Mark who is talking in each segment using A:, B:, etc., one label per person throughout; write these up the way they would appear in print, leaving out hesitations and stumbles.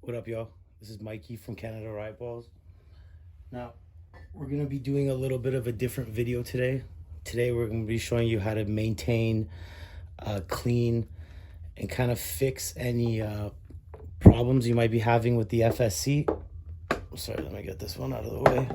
A: What up, y'all? This is Mikey from Canadariotballs. Now, we're going to be doing a little bit of a different video today. Today, we're going to be showing you how to maintain, clean, and kind of fix any problems you might be having with the FSC. Sorry, let me get this one out of the way.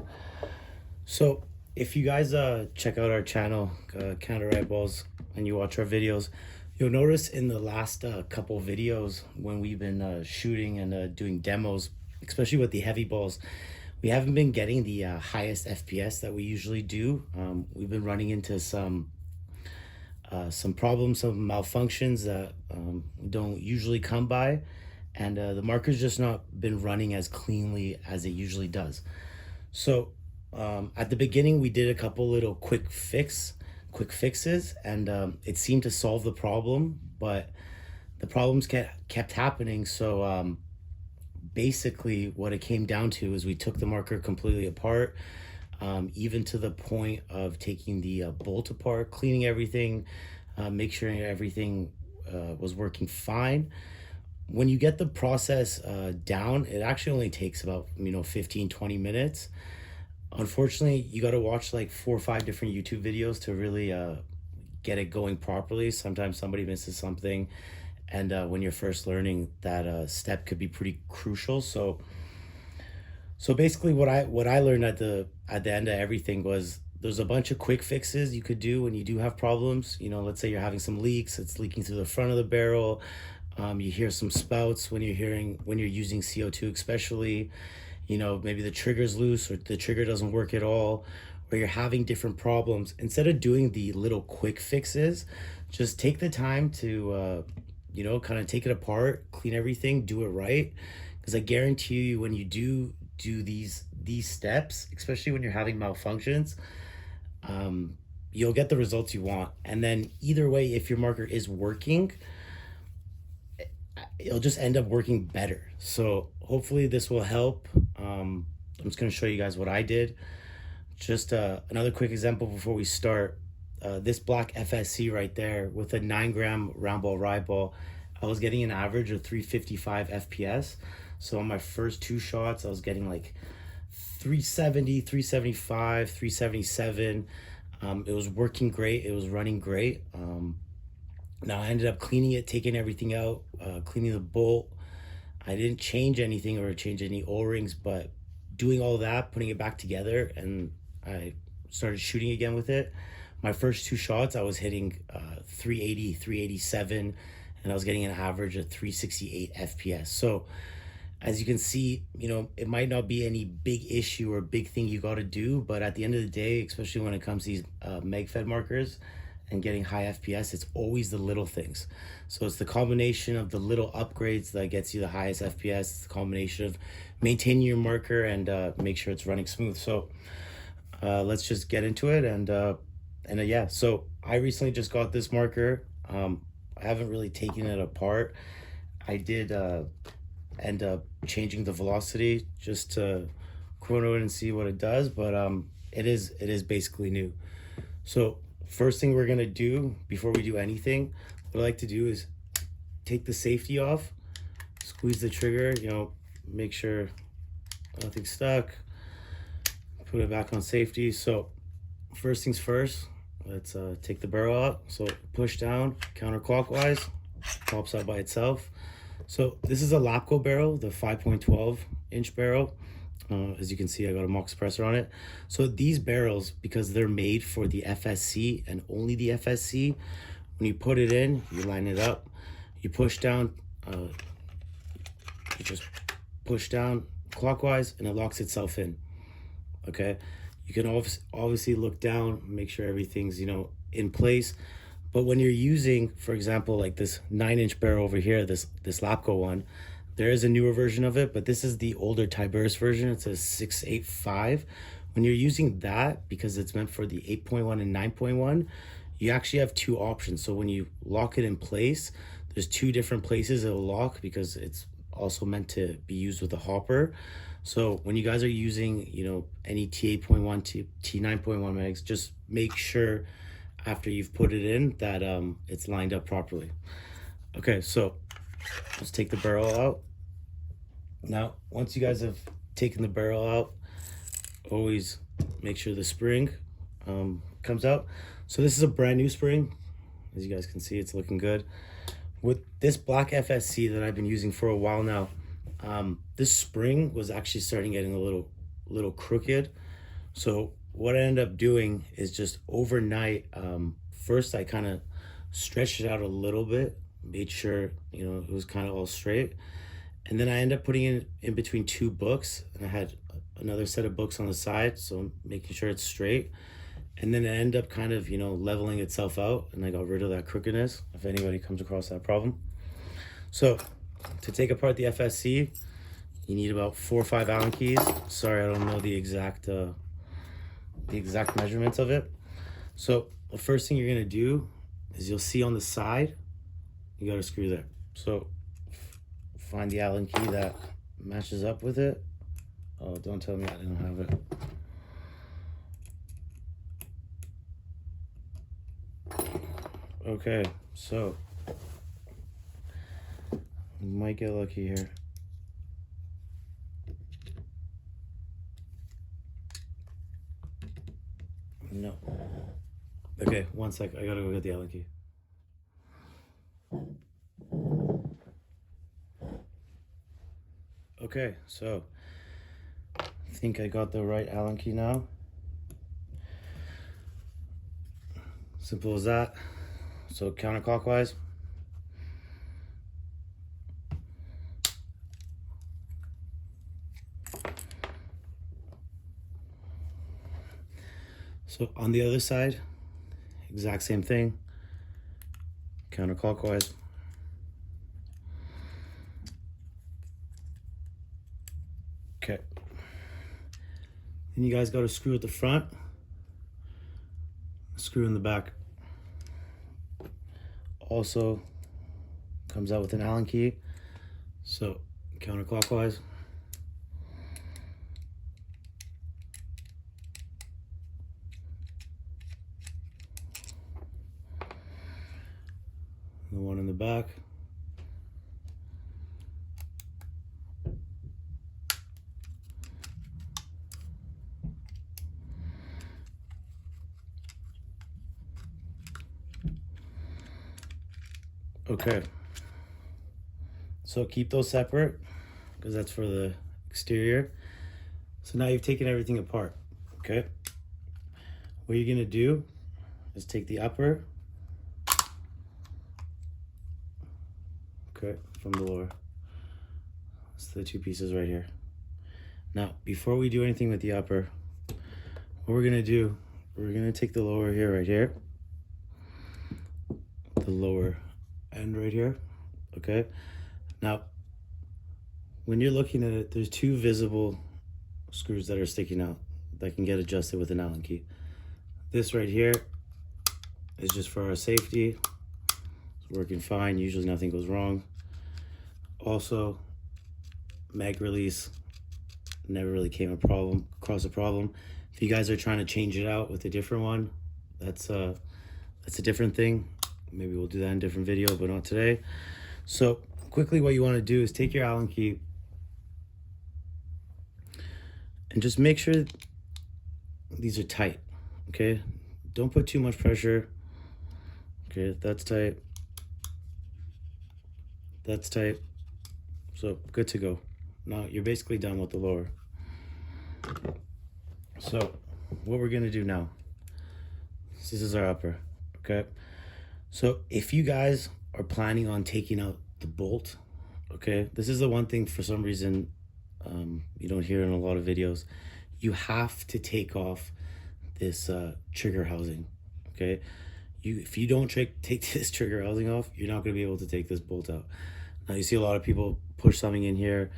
A: So, if you guys check out our channel, Canadariotballs, and you watch our videos, you'll notice in the last couple videos when we've been shooting and doing demos, especially with the heavy balls, we haven't been getting the highest FPS that we usually do. We've been running into some problems, some malfunctions that we don't usually come by, and the marker's just not been running as cleanly as it usually does. So at the beginning, we did a couple little quick fixes, and it seemed to solve the problem, but the problems kept happening. So basically what it came down to is we took the marker completely apart, even to the point of taking the bolt apart, cleaning everything, make sure everything was working fine. When you get the process down, it actually only takes about 15-20 minutes. Unfortunately, you got to watch like 4 or 5 different YouTube videos to really get it going properly. Sometimes somebody misses something, and when you're first learning, that step could be pretty crucial. So basically, what I learned at the end of everything was there's a bunch of quick fixes you could do when you do have problems. Let's say you're having some leaks, it's leaking through the front of the barrel. You hear some spouts when you're using CO2, especially. Maybe the trigger's loose or the trigger doesn't work at all, or you're having different problems. Instead of doing the little quick fixes, just take the time to, kind of take it apart, clean everything, do it right. Because I guarantee you, when you do these steps, especially when you're having malfunctions, you'll get the results you want. And then either way, if your marker is working, it'll just end up working better. So hopefully this will help. I'm just going to show you guys what I did. Just another quick example before we start. This black FSC right there with a 9-gram round ball Riot ball, I was getting an average of 355 FPS. So on my first 2 shots, I was getting like 370, 375, 377. It was working great. It was running great. Now I ended up cleaning it, taking everything out, cleaning the bolt. I didn't change anything or change any O-rings, but doing all that, putting it back together, and I started shooting again with it. My first 2 shots, I was hitting 380, 387, and I was getting an average of 368 FPS. So as you can see, it might not be any big issue or big thing you got to do, but at the end of the day, especially when it comes to these meg-fed markers and getting high FPS, it's always the little things. So it's the combination of the little upgrades that gets you the highest FPS. It's the combination of maintaining your marker and make sure it's running smooth. So let's just get into it. And yeah, so I recently just got this marker. I haven't really taken it apart. I did end up changing the velocity just to chrono it and see what it does, but it is basically new. So first thing we're gonna do before we do anything, what I like to do is take the safety off, squeeze the trigger, make sure nothing's stuck, put it back on safety. So first things first, let's take the barrel out. So push down counterclockwise, pops out by itself. So this is a Lapco barrel, the 5.12 inch barrel. As you can see, I got a Mox suppressor on it. So these barrels, because they're made for the FSC and only the FSC, when you put it in, you line it up, you push down, you just push down clockwise and it locks itself in. Okay, you can obviously look down, make sure everything's in place. But when you're using, for example, like this 9-inch barrel over here, this Lapco one, there is a newer version of it, but this is the older Tiberius version. It's a 685. When you're using that, because it's meant for the 8.1 and 9.1, you actually have 2 options. So when you lock it in place, there's 2 different places it'll lock, because it's also meant to be used with a hopper. So when you guys are using, any T8.1 to T9.1 megs, just make sure after you've put it in that it's lined up properly. Okay, so let's take the barrel out. Now, once you guys have taken the barrel out, always make sure the spring comes out. So this is a brand new spring. As you guys can see, it's looking good. With this black FSC that I've been using for a while now, this spring was actually starting getting a little crooked. So what I ended up doing is just overnight, first I kind of stretched it out a little bit, made sure, you know, it was kind of all straight. And then I ended up putting it in between two books, and I had another set of books on the side, so making sure it's straight. And then it ended up kind of, you know, leveling itself out, and I got rid of that crookedness if anybody comes across that problem. So to take apart the FSC, you need about 4 or 5 Allen keys. Sorry, I don't know the exact measurements of it. So the first thing you're gonna do is you'll see on the side, you got a screw there. So find the Allen key that matches up with it. Oh, don't tell me I didn't have it. Okay, so you might get lucky here. No. Okay, one sec. I gotta go get the Allen key. Okay, so I think I got the right Allen key now. Simple as that. So counterclockwise. So on the other side, exact same thing, counterclockwise. Okay. Then you guys got to screw at the front, screw in the back. Also comes out with an Allen key. So counterclockwise. The one in the back. Okay, so keep those separate because that's for the exterior. So now you've taken everything apart. Okay, what you're gonna do is take the upper, okay, from the lower. That's the two pieces right here. Now, before we do anything with the upper, what we're gonna do, we're gonna take the lower here, right here, the lower end right here. Okay, now when you're looking at it, there's 2 visible screws that are sticking out that can get adjusted with an Allen key. This right here is just for our safety. It's working fine, usually nothing goes wrong. Also, mag release, never really came across a problem. If you guys are trying to change it out with a different one, that's a different thing. Maybe we'll do that in a different video, but not today. So quickly, what you want to do is take your Allen key and just make sure these are tight. Okay, don't put too much pressure. Okay, that's tight. That's tight. So good to go. Now you're basically done with the lower. So what we're gonna do now, this is our upper. Okay, so if you guys are planning on taking out the bolt, okay, this is the one thing for some reason you don't hear in a lot of videos. You have to take off this trigger housing. Okay, if you don't take this trigger housing off, you're not going to be able to take this bolt out. Now you see a lot of people push something in here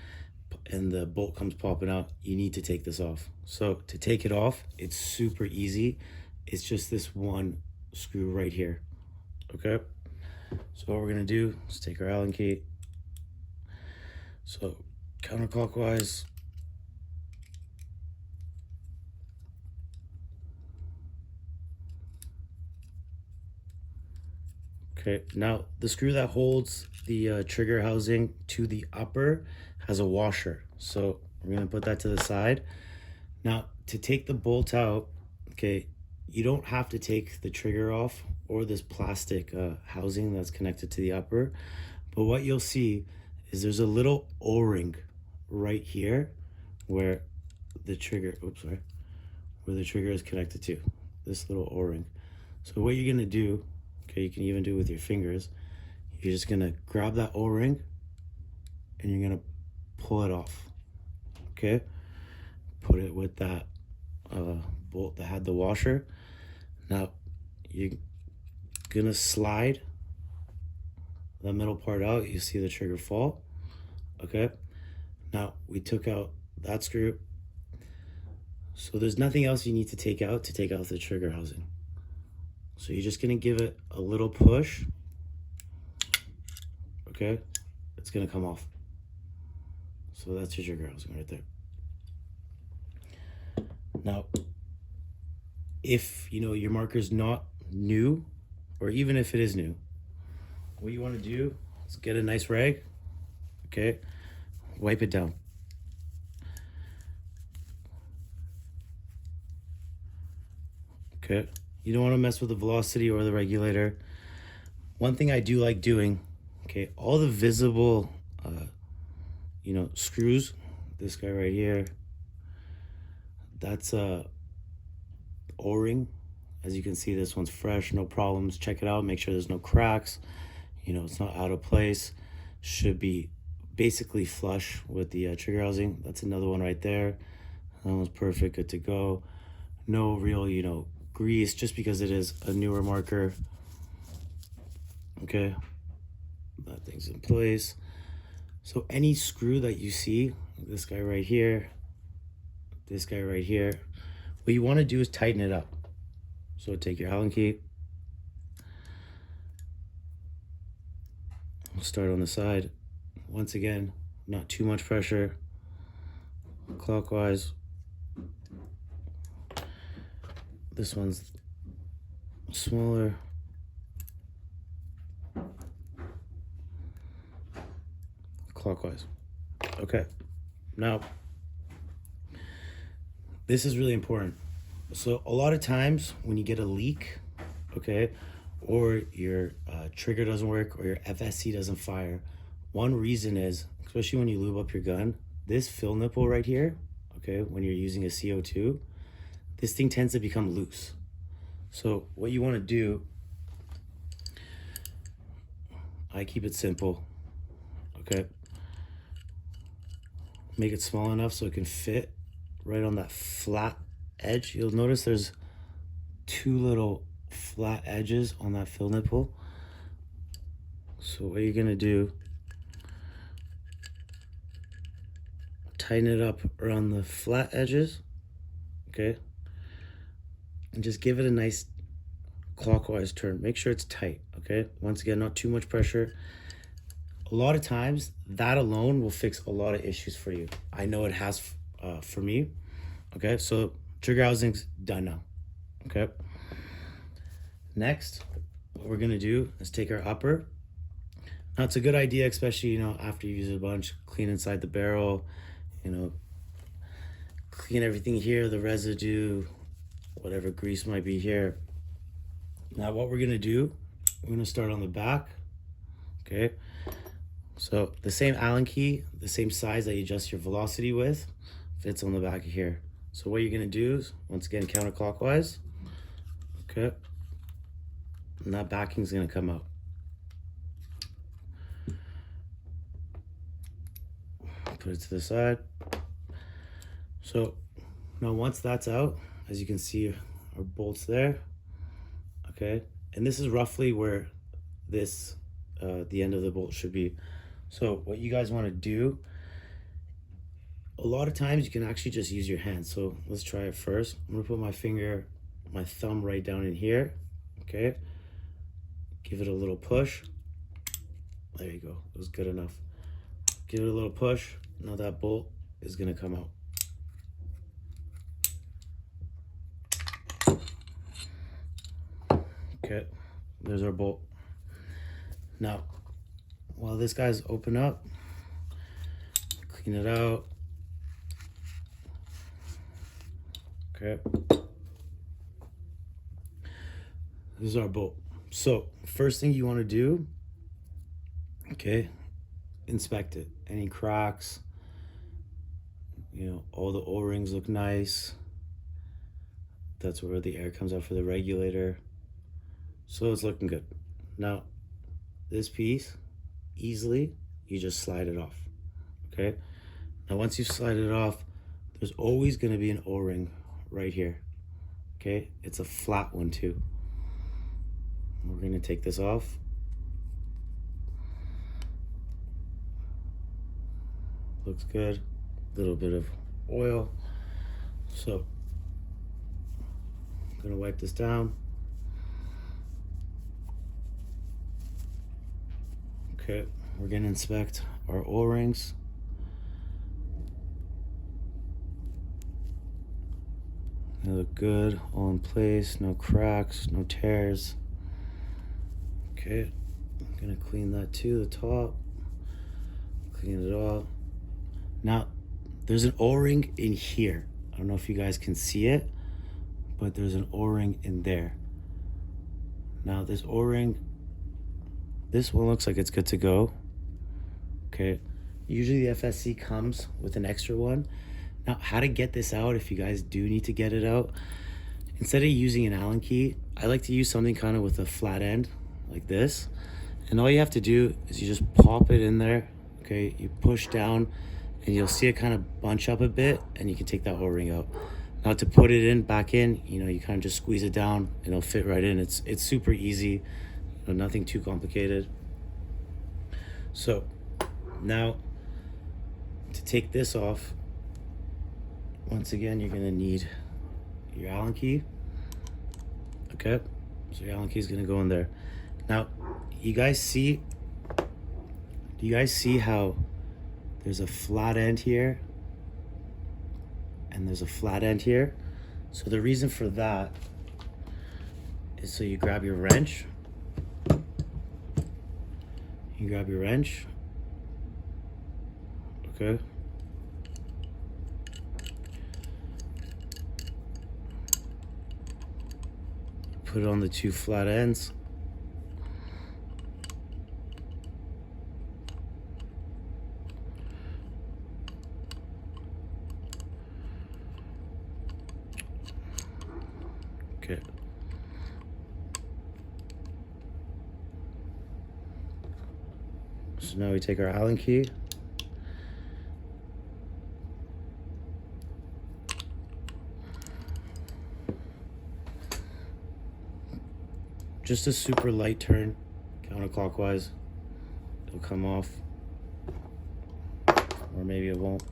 A: and the bolt comes popping out. You need to take this off. So to take it off, it's super easy. It's just this one screw right here. Okay, so what we're gonna do is take our Allen key. So counterclockwise. Okay, now the screw that holds the trigger housing to the upper has a washer. So we're gonna put that to the side. Now to take the bolt out, okay, you don't have to take the trigger off or this plastic housing that's connected to the upper. But what you'll see is there's a little O-ring right here where the trigger, where the trigger is connected to, this little O-ring. So what you're gonna do, okay, you can even do it with your fingers. You're just gonna grab that O-ring and you're gonna pull it off, okay? Put it with that bolt that had the washer. Now you're gonna slide the middle part out. You see the trigger fall, okay? Now we took out that screw. So there's nothing else you need to take out the trigger housing. So you're just gonna give it a little push, okay? It's gonna come off. So that's your trigger housing right there. Now, if you know your marker's not new, or even if it is new, what you wanna do is get a nice rag, okay? Wipe it down. Okay, you don't want to mess with the velocity or the regulator. One thing I do like doing, okay, all the visible, you know, screws, this guy right here, that's a O-ring. As you can see, this one's fresh, no problems. Check it out, make sure there's no cracks. You know, it's not out of place. Should be basically flush with the trigger housing. That's another one right there. That one's perfect, good to go. No real, you know, grease, just because it is a newer marker. Okay, that thing's in place. So any screw that you see, this guy right here, this guy right here, what you want to do is tighten it up. So take your Allen key, we'll start on the side. Once again, not too much pressure, clockwise. This one's smaller. Clockwise. Okay. Now, this is really important. So a lot of times when you get a leak, okay, or your trigger doesn't work or your FSC doesn't fire, one reason is, especially when you lube up your gun, this fill nipple right here, okay, when you're using a CO2, this thing tends to become loose. So what you want to do, I keep it simple, okay? Make it small enough so it can fit right on that flat edge. You'll notice there's two little flat edges on that fill nipple. So what you're gonna do, tighten it up around the flat edges, okay? And just give it a nice clockwise turn. Make sure it's tight, okay? Once again, not too much pressure. A lot of times, that alone will fix a lot of issues for you. I know it has for me, okay? So trigger housing's done now, okay? Next, what we're gonna do is take our upper. Now, it's a good idea, especially, you know, after you use a bunch, clean inside the barrel, you know, clean everything here, the residue, whatever grease might be here. Now what we're gonna do, we're gonna start on the back, okay? So the same Allen key, the same size that you adjust your velocity with, fits on the back of here. So what you're gonna do is, once again, counterclockwise, okay? And that backing's gonna come out. Put it to the side. So now once that's out, as you can see, our bolts there, okay? And this is roughly where this, the end of the bolt should be. So what you guys wanna do, a lot of times you can actually just use your hand. So let's try it first. I'm gonna put my finger, my thumb right down in here, okay? Give it a little push. There you go, it was good enough. Give it a little push. Now that bolt is gonna come out. Okay, there's our bolt. Now, while this guy's open up, clean it out. Okay. This is our bolt. So first thing you want to do, okay, inspect it. Any cracks, you know, all the O-rings look nice. That's where the air comes out for the regulator. So it's looking good. Now, this piece, easily, you just slide it off, okay? Now, once you slide it off, there's always gonna be an O-ring right here, okay? It's a flat one too. We're gonna take this off. Looks good. A little bit of oil. So, I'm gonna wipe this down. Okay, we're gonna inspect our O-rings. They look good, all in place, no cracks, no tears. Okay, I'm gonna clean that too, the top. Clean it all. Now, there's an O-ring in here. I don't know if you guys can see it, but there's an O-ring in there. Now, this O-ring, this one looks like it's good to go. Okay, usually the FSC comes with an extra one. Now, how to get this out, if you guys do need to get it out, instead of using an Allen key, I like to use something kind of with a flat end, like this. And all you have to do is you just pop it in there, okay? You push down, and you'll see it kind of bunch up a bit, and you can take that O-ring out. Now, to put it in, back in, you know, you kind of just squeeze it down, and it'll fit right in. It's super easy, you know, nothing too complicated. So, now, to take this off, once again, you're gonna need your Allen key. Okay, so your Allen key is gonna go in there. Now, do you guys see how there's a flat end here and there's a flat end here? So the reason for that is so you grab your wrench. You grab your wrench. Okay. Put it on the two flat ends. Okay. So now we take our Allen key. Just a super light turn, counterclockwise. It'll come off, or maybe it won't.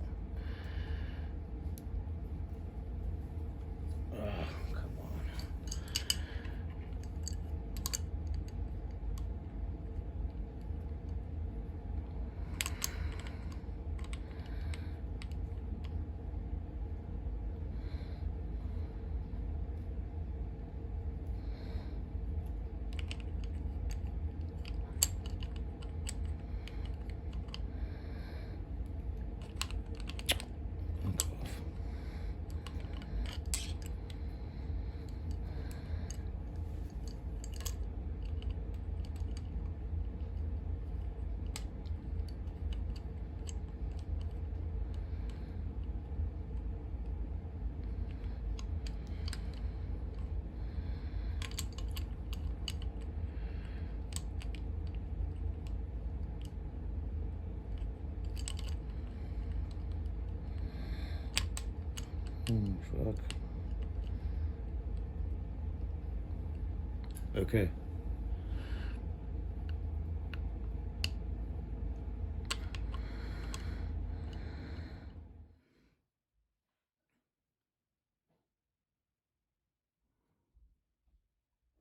A: Come on. Fuck. Okay.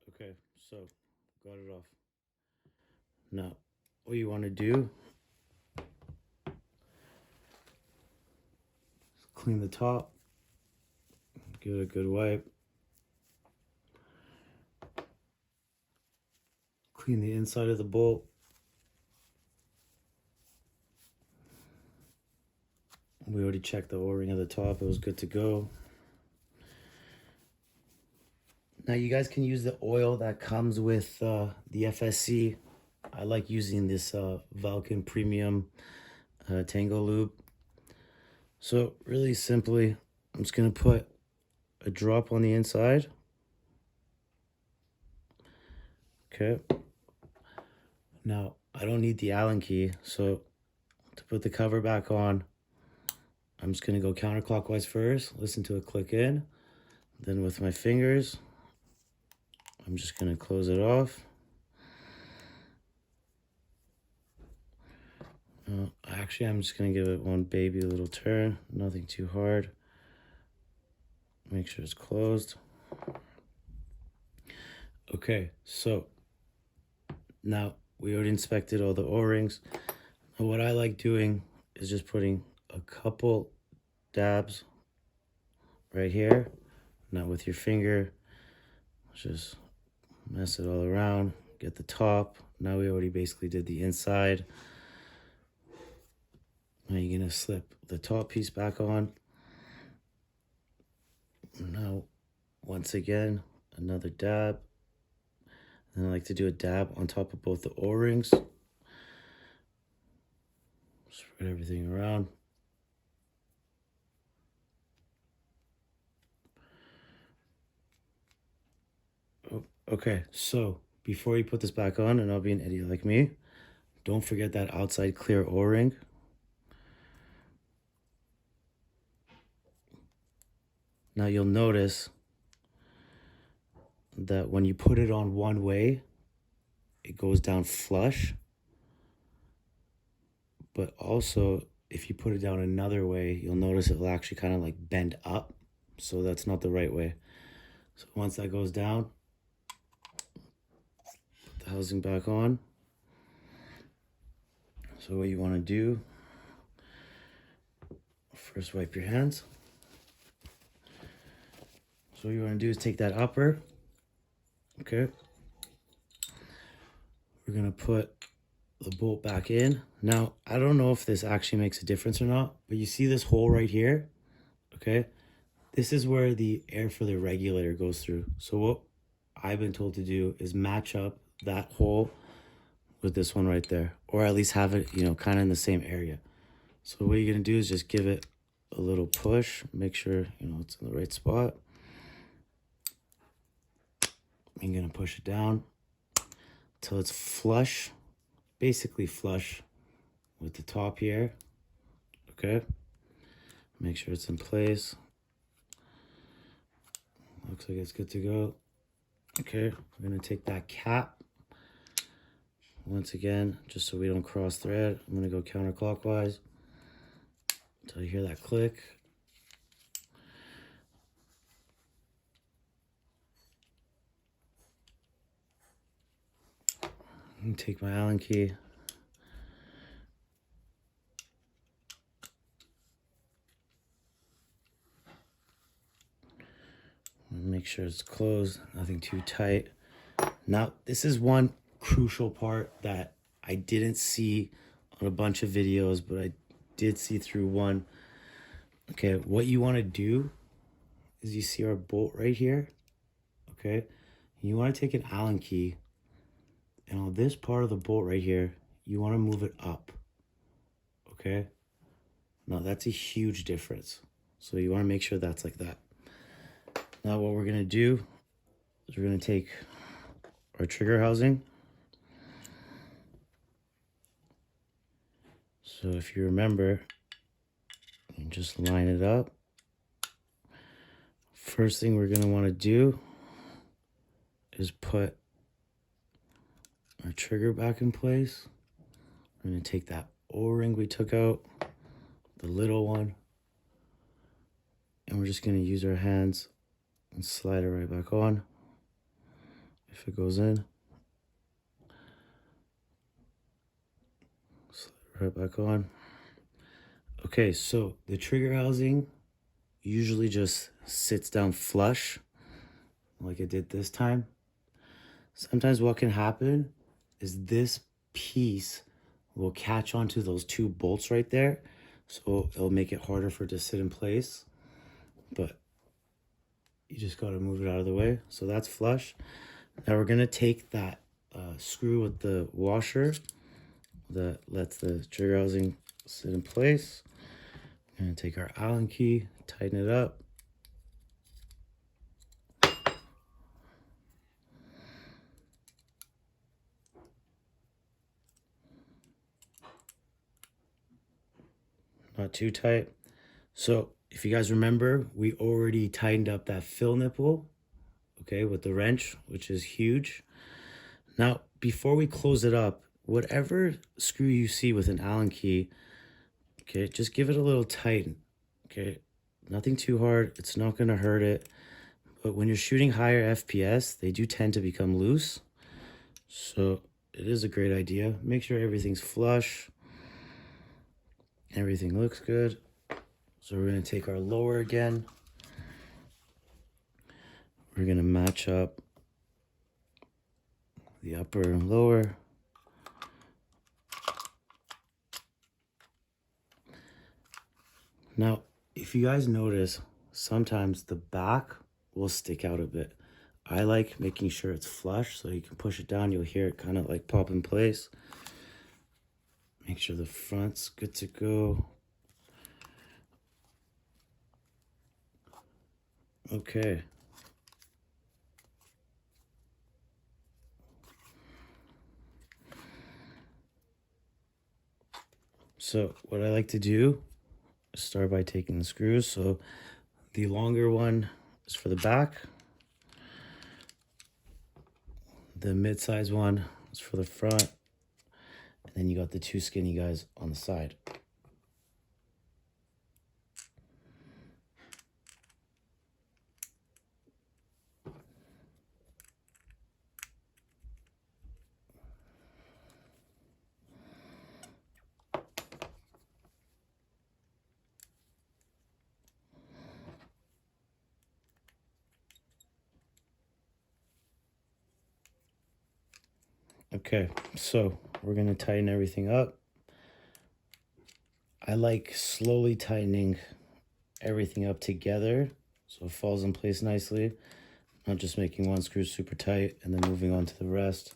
A: Okay, so got it off. Now, what you want to do is clean the top. Give it a good wipe. Clean the inside of the bolt. We already checked the O-ring at the top. It was good to go. Now you guys can use the oil that comes with the FSC. I like using this Vulcan Premium Tango Lube. So really simply, I'm just going to put a drop on the inside. Okay. Now, I don't need the Allen key, so to put the cover back on, I'm just going to go counterclockwise first, listen to it click in. Then with my fingers, I'm just going to close it off. Actually, I'm just going to give it one baby little turn, nothing too hard. Make sure it's closed. Okay, so now we already inspected all the O-rings. And what I like doing is just putting a couple dabs right here. Now with your finger, just mess it all around, get the top. Now we already basically did the inside. Now you're gonna slip the top piece back on. Now, once again, another dab. And I like to do a dab on top of both the O-rings. Spread everything around. Okay, so before you put this back on, and I'll be an idiot like me, don't forget that outside clear O-ring. Now you'll notice that when you put it on one way, it goes down flush. But also, if you put it down another way, you'll notice it will actually kind of like bend up. So that's not the right way. So once that goes down, put the housing back on. So what you want to do, first wipe your hands. So what you want to do is take that upper, okay? We're going to put the bolt back in. Now, I don't know if this actually makes a difference or not, but you see this hole right here, okay? This is where the air for the regulator goes through. So what I've been told to do is match up that hole with this one right there, or at least have it, you know, kind of in the same area. So what you're going to do is just give it a little push, make sure, you know, it's in the right spot. I'm going to push it down till it's flush, basically flush with the top here, okay? Make sure it's in place. Looks like it's good to go. Okay, we're going to take that cap. Once again, just so we don't cross thread, I'm going to go counterclockwise until you hear that click. And take my Allen key. Make sure it's closed, nothing too tight. Now, this is one crucial part that I didn't see on a bunch of videos, but I did see through one. Okay, what you want to do is you see our bolt right here, okay? You want to take an Allen key, and on this part of the bolt right here, you want to move it up, okay? Now, that's a huge difference. So you want to make sure that's like that. Now, what we're going to do is we're going to take our trigger housing. So if you remember, you just line it up. First thing we're going to want to do is put our trigger back in place. We're going to take that O-ring we took out, the little one, and we're just going to use our hands and slide it right back on. If it goes in, slide it right back on. Okay, so the trigger housing usually just sits down flush like it did this time. Sometimes what can happen is this piece will catch onto those two bolts right there. so it'll make it harder for it to sit in place, but you just got to move it out of the way. So that's flush. Now we're going to take that screw with the washer that lets the trigger housing sit in place. We're going to take our Allen key, tighten it up. Not too tight. So if you guys remember, we already tightened up that fill nipple, okay, with the wrench, which is huge. Now, before we close it up, whatever screw you see with an Allen key, okay, just give it a little tighten, okay? Nothing too hard. It's not going to hurt it. But when you're shooting higher FPS, they do tend to become loose. So it is a great idea. Make sure everything's flush. Everything looks good. So we're going to take our lower again. We're going to match up the upper and lower. Now, if you guys notice, sometimes the back will stick out a bit. I like making sure it's flush, so you can push it down. You'll hear it kind of like pop in place. Make sure the front's good to go. Okay. So what I like to do is start by taking the screws. So the longer one is for the back. The mid-size one is for the front. And then you got the two skinny guys on the side. Okay, so we're going to tighten everything up. I like slowly tightening everything up together so it falls in place nicely. Not just making one screw super tight and then moving on to the rest.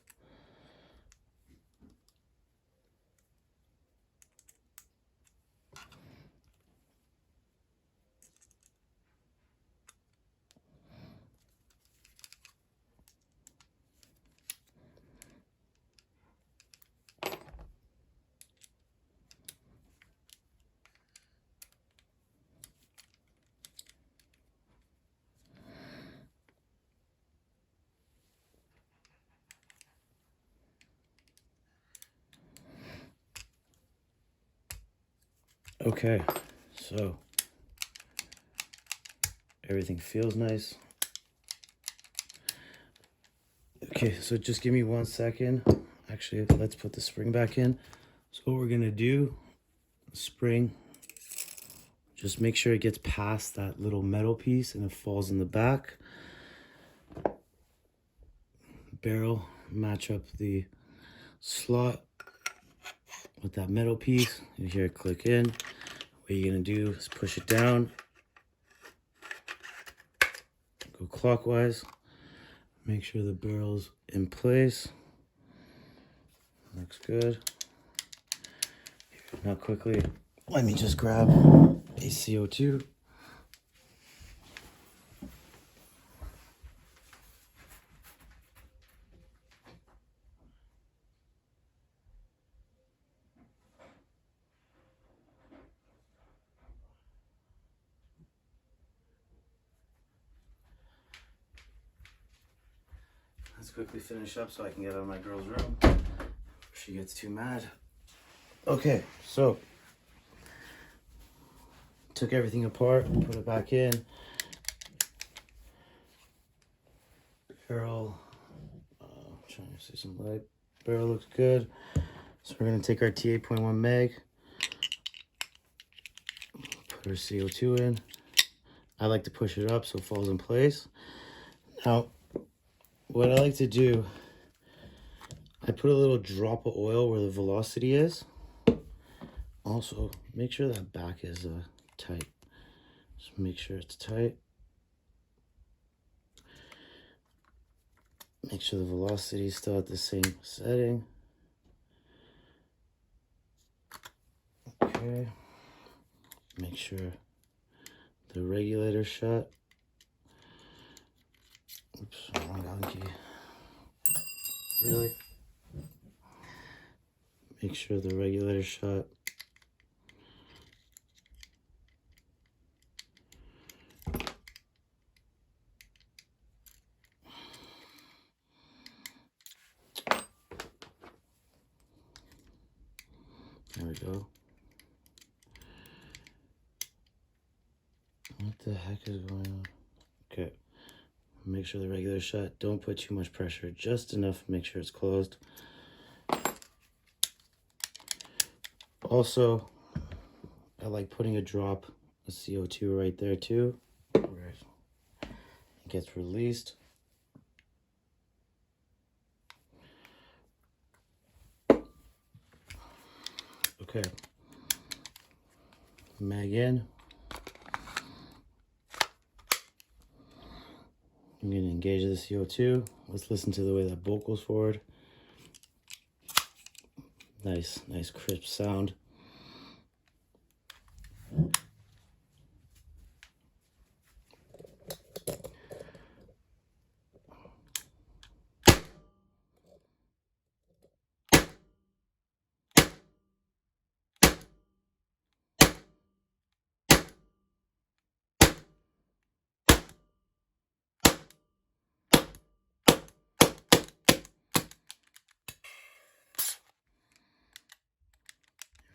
A: Okay, so everything feels nice. Okay, so just give me 1 second. Actually, let's put the spring back in. So what we're gonna do, spring, just make sure it gets past that little metal piece and it falls in the back. Barrel, match up the slot with that metal piece. You hear it click in. What you're gonna do is push it down. Go clockwise. Make sure the barrel's in place. Looks good. Now quickly, let me just grab a CO2. Let's quickly finish up so I can get out of my girl's room before she gets too mad. Okay, so took everything apart, put it back in. Barrel, trying to see some light. Barrel looks good. So we're gonna take our T8.1 mag, put our CO2 in. I like to push it up so it falls in place. Now, what I like to do, I put a little drop of oil where the velocity is Also, make sure that back is tight. Just make sure it's tight. Make sure the velocity is still at the same setting. Okay. Make sure the regulator shut. Oops, wrong donkey. Really? Make sure the regulator shut. There we go. What the heck is going on? Okay. Make sure the regulator shut. Don't put too much pressure. Just enough. Make sure it's closed. Also, I like putting a drop of CO2 right there too, where it gets released. Okay. Mag in. I'm going to engage the CO2. Let's listen to the way that bolt goes forward. Nice crisp sound.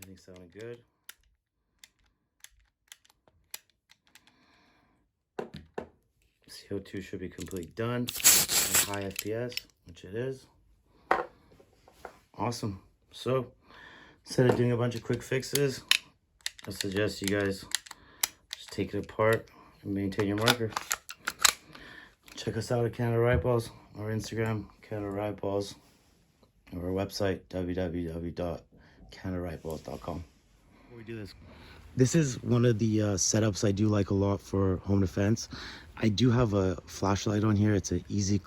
A: Everything's sounding good. CO2 should be completely done at high FPS, which it is. Awesome. So instead of doing a bunch of quick fixes, I suggest you guys just take it apart and maintain your marker. Check us out at Canadariotballs, our Instagram, Canadariotballs, or our website, www.canadariotballs.com. Before we do this is one of the setups I do like a lot for home defense. I do have a flashlight on here. It's an easy,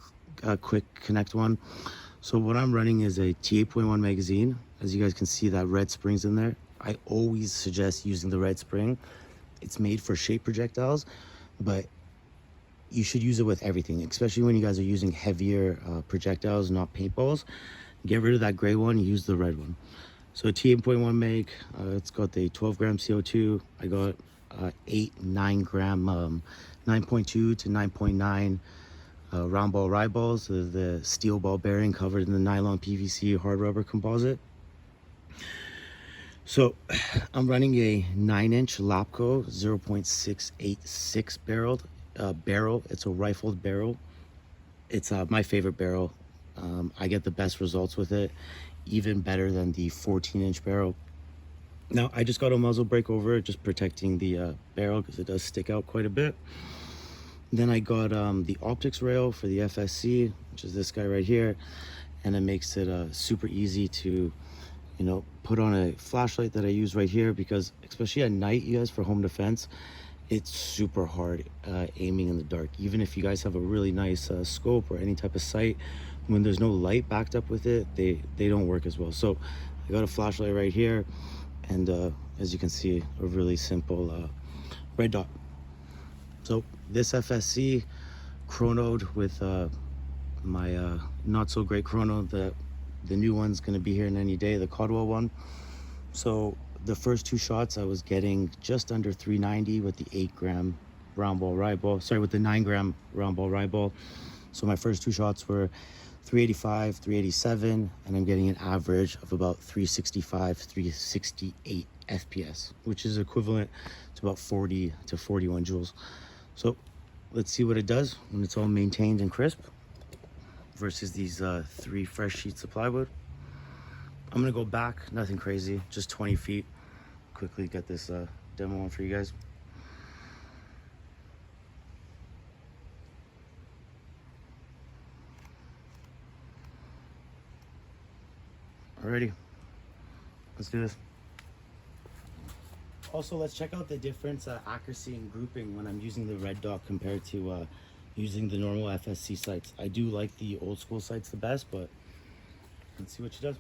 A: quick connect one. So what I'm running is a T8.1 magazine. As you guys can see, that red spring's in there. I always suggest using the red spring. It's made for shape projectiles, but you should use it with everything, especially when you guys are using heavier projectiles, not paintballs. Get rid of that gray one, use the red one. So T8.1 mag, it's got the 12 gram CO2. I got 9 gram, 9.2 to 9.9 round ball Riot balls, the steel ball bearing covered in the nylon PVC hard rubber composite. So I'm running a 9-inch Lapco 0.686 barrel. It's a rifled barrel. It's my favorite barrel. I get the best results with it, even better than the 14-inch barrel. Now I just got a muzzle brake over it, just protecting the barrel because it does stick out quite a bit. Then I got the optics rail for the FSC, which is this guy right here, and it makes it super easy to, you know, put on a flashlight that I use right here, because especially at night, you guys, for home defense, it's super hard aiming in the dark. Even if you guys have a really nice scope or any type of sight, when there's no light backed up with it, they don't work as well. So I got a flashlight right here, and as you can see, a really simple red dot. So this FSC chronoed with my not so great chrono. The new one's gonna be here in any day, the Codwell one. So the first two shots I was getting just under 390 with the 8 gram round ball Riot ball. Sorry, with the 9 gram round ball Riot ball. So my first two shots were 385, 387, and I'm getting an average of about 365, 368 FPS, which is equivalent to about 40 to 41 joules. So let's see what it does when it's all maintained and crisp versus these 3 fresh sheets of plywood. I'm gonna go back, nothing crazy, just 20 feet. Quickly get this demo on for you guys. Alrighty, let's do this. Also, let's check out the difference accuracy and grouping when I'm using the red dot compared to using the normal FSC sights. I do like the old school sights the best, but let's see what she does.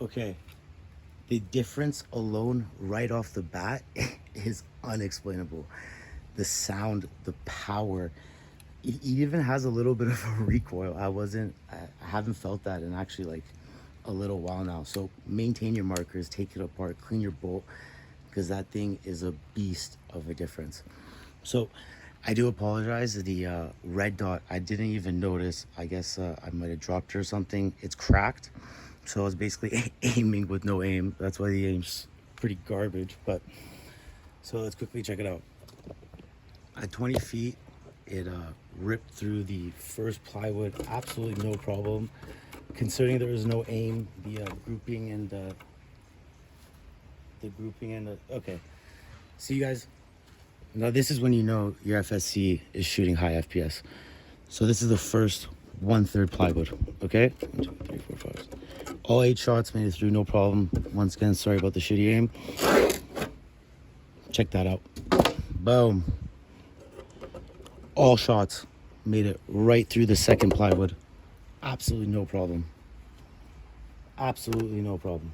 A: Okay, the difference alone right off the bat is unexplainable. The sound, the power, it even has a little bit of a recoil. I haven't felt that in actually like a little while now. So maintain your markers, take it apart, clean your bolt, because that thing is a beast of a difference. So I do apologize. The red dot, I didn't even notice. I guess I might have dropped it or something. It's cracked. So I was basically aiming with no aim. That's why the aim's pretty garbage. But so let's quickly check it out. At 20 feet, it ripped through the first plywood, absolutely no problem. Considering there was no aim, the grouping and okay. See you guys. Now this is when you know your FSC is shooting high FPS. So this is the first 1/3 plywood, okay? 1, 2, 3, 4, 5. All 8 shots made it through, no problem. Once again, sorry about the shitty aim. Check that out. Boom. All shots made it right through the second plywood. Absolutely no problem. Absolutely no problem.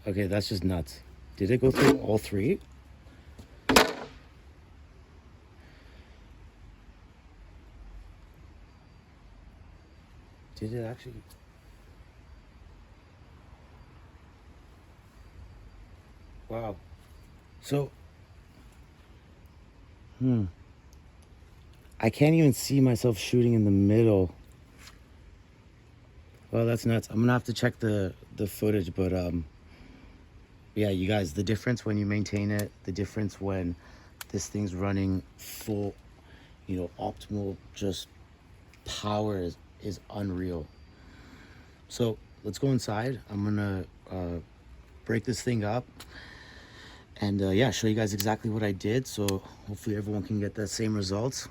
A: Okay, that's just nuts. Did it go through all 3? Did it actually? Wow. So, I can't even see myself shooting in the middle. Well, that's nuts. I'm gonna have to check the footage, but yeah, you guys, the difference when you maintain it, the difference when this thing's running full, optimal, just power is unreal. So let's go inside. I'm gonna break this thing up and yeah, show you guys exactly what I did. So hopefully everyone can get that same results.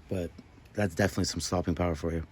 A: But that's definitely some stopping power for you.